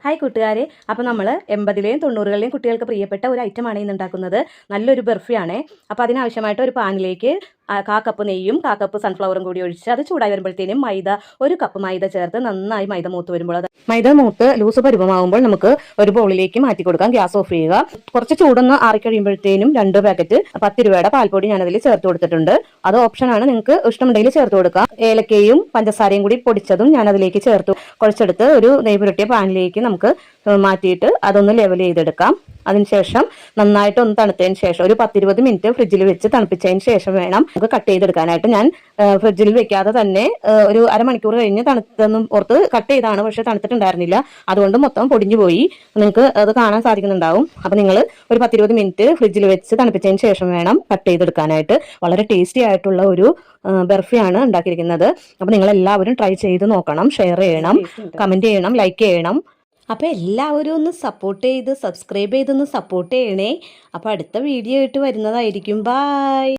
Hi കൂട്ടുകാരെ, അപ്പോൾ നമ്മൾ 80ലെയും 90കളിലെയും കുട്ടികൾക്ക് പ്രിയപ്പെട്ട ഒരു ഐറ്റമാണ് ഇന്ന് ഉണ്ടാക്കുന്നത്. നല്ലൊരു ബർഫിയാണേ. അപ്പോൾ അതിനാവശ്യമായിട്ട് ഒരു പാനിലേക്ക് 1/4 കപ്പ് നെയ്യും 1/4 കപ്പ് സൺഫ്ലവറും കൂടി ഒഴിച്ച് അത് ചൂടായി വരുമ്പോഴത്തേനും മൈദ 1 കപ്പ് മൈദ ചേർത്ത് നന്നായി മൈദ മൂത്ത് വരുമ്പോൾ മൈദ മൂത്ത് ലൂസ് പരുവമാകുമ്പോൾ നമുക്ക് ഒരു ബൗളിലേക്ക് മാറ്റി കൊടുക്കാം. ഗ്യാസ് ഓഫ് ചെയ്യുക. കുറച്ച് ചൂടൊന്ന് ആറിക്കഴിയുമ്പോഴത്തേനും 2 പാക്കറ്റ് 10 രൂപയുടെ പാൽപ്പൊടി ഞാനതിൽ ചേർത്ത് കൊടുത്തിട്ടുണ്ട്. അത് ഓപ്ഷനാണ്, നിങ്ങൾക്ക് ഇഷ്ടമുണ്ടെങ്കിൽ ചേർത്ത് കൊടുക്കാം. ഏലക്കയും പഞ്ചസാരയും കൂടി പൊടിച്ചതും ഞാൻ അതിലേക്ക് ചേർത്ത് കുഴച്ചെടുത്ത് ഒരു നെയ്യ് പുരട്ടിയ പാനിലേക്ക് നമുക്ക് മാറ്റിയിട്ട് അതൊന്ന് ലെവൽ ചെയ്തെടുക്കാം. അതിനുശേഷം നന്നായിട്ട് ഒന്ന് തണുത്തതിന് ശേഷം ഒരു 10-20 മിനിറ്റ് ഫ്രിഡ്ജിൽ വെച്ച് തണുപ്പിച്ചതിന് ശേഷം വേണം നമുക്ക് കട്ട് ചെയ്തെടുക്കാനായിട്ട്. ഞാൻ ഫ്രിഡ്ജിൽ വെക്കാതെ തന്നെ ഒരു അരമണിക്കൂർ കഴിഞ്ഞ് തണുത്തെന്നും ഓർത്ത് കട്ട് ചെയ്താണ്, പക്ഷെ തണുത്തിട്ടുണ്ടായിരുന്നില്ല. അതുകൊണ്ട് മൊത്തം പൊടിഞ്ഞു പോയി. നിങ്ങൾക്ക് അത് കാണാൻ സാധിക്കുന്നുണ്ടാവും. അപ്പം നിങ്ങൾ ഒരു 10-20 മിനിറ്റ് ഫ്രിഡ്ജിൽ വെച്ച് തണുപ്പിച്ചതിന് ശേഷം വേണം കട്ട് ചെയ്തെടുക്കാനായിട്ട്. വളരെ ടേസ്റ്റി ആയിട്ടുള്ള ഒരു ബർഫിയാണ് ഉണ്ടാക്കിയിരിക്കുന്നത്. അപ്പം നിങ്ങൾ എല്ലാവരും ട്രൈ ചെയ്ത് നോക്കണം. ഷെയർ ചെയ്യണം, കമൻറ്റ് ചെയ്യണം, ലൈക്ക് ചെയ്യണം. അപ്പോൾ എല്ലാവരും ഒന്ന് സപ്പോർട്ട് ചെയ്ത് സബ്സ്ക്രൈബ് ചെയ്തൊന്ന് സപ്പോർട്ട് ചെയ്യണേ. അപ്പോൾ അടുത്ത വീഡിയോ ആയിട്ട് വരുന്നതായിരിക്കും. ബൈ.